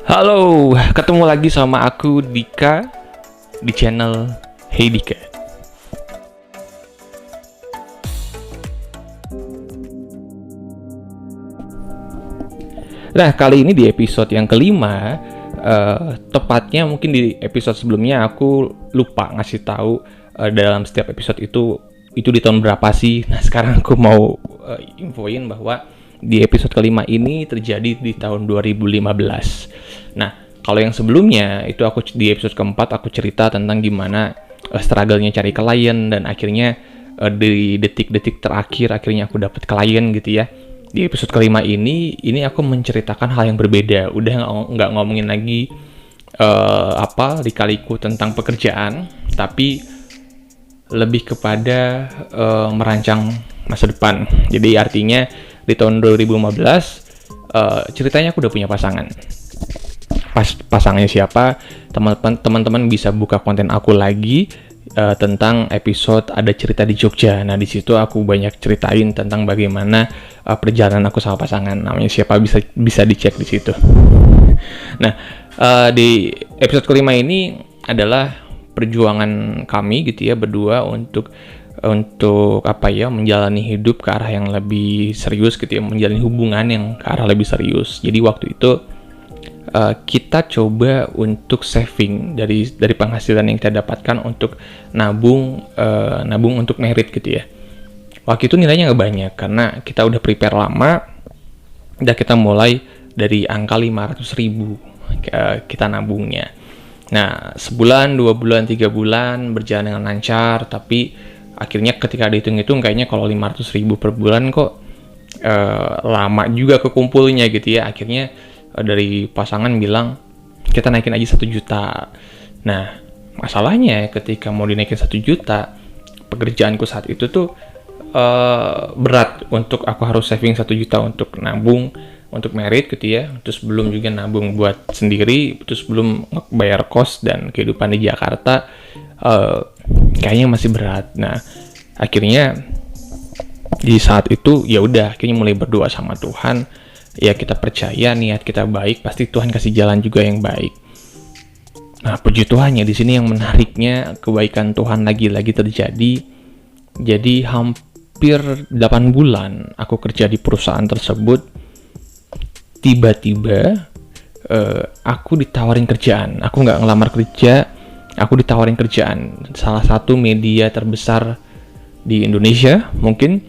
Halo, ketemu lagi sama aku Dika di channel Hey Dika. Nah, kali ini di episode yang kelima, tepatnya mungkin di episode sebelumnya aku lupa ngasih tahu dalam setiap episode itu di tahun berapa sih. Nah, sekarang aku mau infoin bahwa di episode kelima ini terjadi di tahun 2015. Nah, kalau yang sebelumnya itu aku di episode keempat aku cerita tentang gimana struggle-nya cari klien dan akhirnya di detik-detik terakhir akhirnya aku dapat klien gitu ya. Di episode kelima ini aku menceritakan hal yang berbeda. Udah nggak ngomongin lagi lika-liku tentang pekerjaan, tapi lebih kepada merancang masa depan. Jadi artinya di tahun 2015 ceritanya aku udah punya pasangan. Pasangannya siapa? Teman-teman bisa buka konten aku lagi tentang episode ada cerita di Jogja. Nah, di situ aku banyak ceritain tentang bagaimana perjalanan aku sama pasangan. Namanya siapa, bisa dicek di situ. Nah, di episode kelima ini adalah perjuangan kami gitu ya berdua untuk menjalani hidup ke arah yang lebih serius gitu ya, menjalani hubungan yang ke arah lebih serius. Jadi waktu itu kita coba untuk saving dari penghasilan yang kita dapatkan untuk nabung untuk merit gitu ya. Waktu itu nilainya nggak banyak karena kita udah prepare lama, udah kita mulai dari angka 500.000 kita nabungnya. Nah, sebulan, 2 bulan, 3 bulan berjalan dengan lancar, tapi akhirnya ketika dihitung-hitung kayaknya kalau 500.000 per bulan kok lama juga kekumpulnya gitu ya. Akhirnya dari pasangan bilang kita naikin aja 1 juta. Nah, masalahnya ketika mau dinaikin 1 juta, pekerjaanku saat itu tuh berat untuk aku harus saving 1 juta untuk nabung untuk merit gitu ya, terus belum juga nabung buat sendiri, terus belum bayar kos dan kehidupan di Jakarta. Kayaknya masih berat. Nah, akhirnya di saat itu ya udah akhirnya mulai berdoa sama Tuhan. Ya kita percaya niat kita baik, pasti Tuhan kasih jalan juga yang baik. Nah, puji Tuhannya di sini yang menariknya kebaikan Tuhan lagi-lagi terjadi. Jadi hampir 8 bulan aku kerja di perusahaan tersebut. Tiba-tiba aku ditawarin kerjaan. Aku nggak ngelamar kerja, aku ditawarin kerjaan. Salah satu media terbesar di Indonesia, mungkin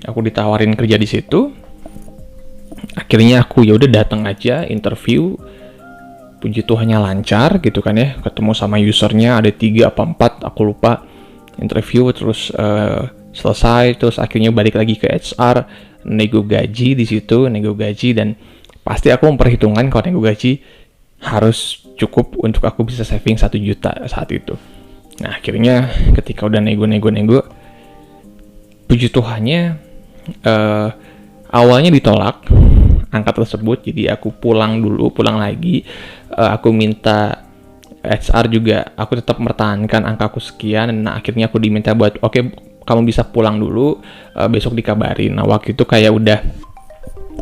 aku ditawarin kerja di situ. Akhirnya aku ya udah datang aja interview. Puji Tuhannya lancar gitu kan ya. Ketemu sama usernya ada 3 apa 4, aku lupa. Interview terus selesai, terus akhirnya balik lagi ke HR, nego gaji di situ, nego gaji, dan pasti aku memperhitungkan kalau nego gaji harus cukup untuk aku bisa saving 1 juta saat itu. Nah, akhirnya ketika udah nego, puji Tuhannya awalnya ditolak angka tersebut, jadi aku pulang lagi. Aku minta HR juga, aku tetap mempertahankan angkaku sekian. Nah, akhirnya aku diminta buat oke, kamu bisa pulang dulu, besok dikabarin. Nah, waktu itu kayak udah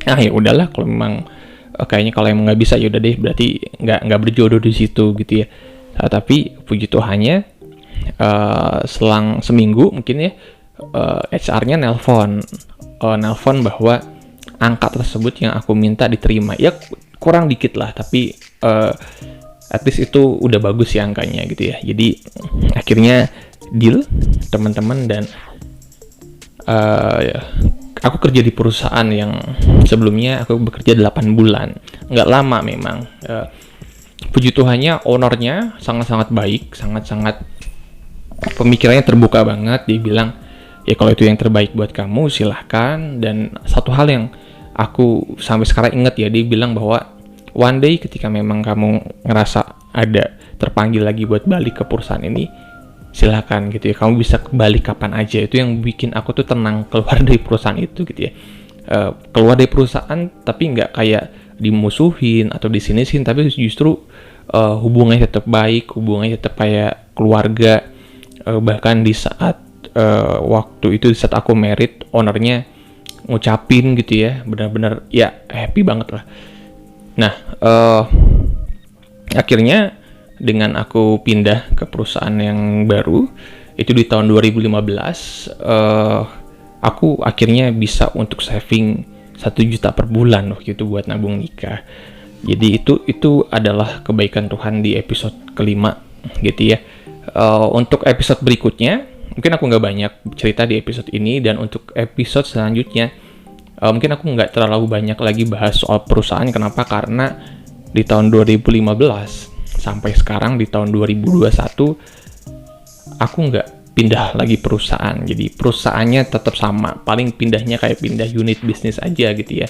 ya udahlah, kalau memang kayaknya kalau emang nggak bisa ya udah deh, berarti nggak berjodoh di situ gitu ya. Tapi puji Tuhannya selang seminggu mungkin ya, HR-nya nelpon bahwa angka tersebut yang aku minta diterima. Ya kurang dikit lah, tapi at least itu udah bagus ya angkanya gitu ya. Jadi akhirnya deal teman-teman, dan aku kerja di perusahaan yang sebelumnya aku bekerja 8 bulan. Nggak lama memang. Puji Tuhannya ownernya sangat-sangat baik, sangat-sangat pemikirannya terbuka banget. Dia bilang, ya kalau itu yang terbaik buat kamu silahkan. Dan satu hal yang aku sampai sekarang ingat ya, dia bilang bahwa one day ketika memang kamu ngerasa ada terpanggil lagi buat balik ke perusahaan ini, silakan gitu ya, kamu bisa kembali kapan aja. Itu yang bikin aku tuh tenang keluar dari perusahaan itu gitu ya. Keluar dari perusahaan tapi nggak kayak dimusuhin atau disinisin, tapi justru hubungannya tetap baik, hubungannya tetap kayak keluarga. Bahkan di saat waktu itu, di saat aku merit, ownernya ngucapin gitu ya, benar-benar ya happy banget lah. Nah, Akhirnya dengan aku pindah ke perusahaan yang baru itu di tahun 2015, aku akhirnya bisa untuk saving 1 juta per bulan waktu itu buat nabung nikah. Jadi itu adalah kebaikan Tuhan di episode kelima gitu ya. Untuk episode berikutnya mungkin aku nggak banyak cerita di episode ini, dan untuk episode selanjutnya mungkin aku nggak terlalu banyak lagi bahas soal perusahaan. Kenapa? Karena di tahun 2015 sampai sekarang di tahun 2021 aku nggak pindah lagi perusahaan. Jadi perusahaannya tetap sama, paling pindahnya kayak pindah unit bisnis aja gitu ya,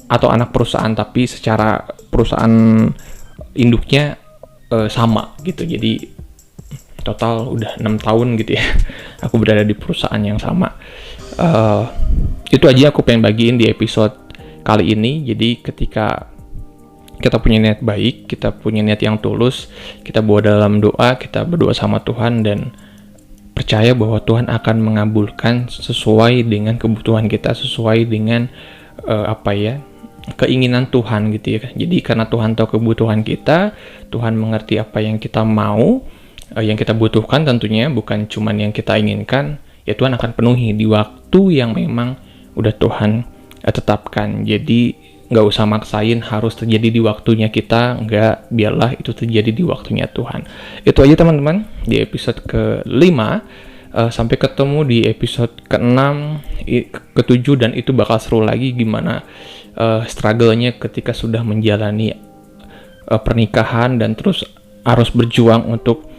atau anak perusahaan, tapi secara perusahaan induknya sama gitu. Jadi total udah 6 tahun gitu ya aku berada di perusahaan yang sama. Itu aja aku pengen bagiin di episode kali ini. Jadi ketika kita punya niat baik, kita punya niat yang tulus, kita bawa dalam doa, kita berdoa sama Tuhan, dan percaya bahwa Tuhan akan mengabulkan sesuai dengan kebutuhan kita, sesuai dengan keinginan Tuhan gitu ya. Jadi karena Tuhan tahu kebutuhan kita, Tuhan mengerti apa yang kita mau, yang kita butuhkan tentunya, bukan cuman yang kita inginkan, ya Tuhan akan penuhi di waktu yang memang udah Tuhan tetapkan. Jadi nggak usah maksain harus terjadi di waktunya kita, nggak, biarlah itu terjadi di waktunya Tuhan. Itu aja teman-teman di episode ke-5. Sampai ketemu di episode ke-6, ke-7, dan itu bakal seru lagi gimana struggle-nya ketika sudah menjalani pernikahan dan terus harus berjuang untuk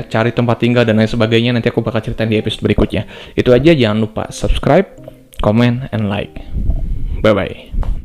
cari tempat tinggal dan lain sebagainya. Nanti aku bakal ceritain di episode berikutnya. Itu aja, jangan lupa subscribe, comment, and like. Bye-bye.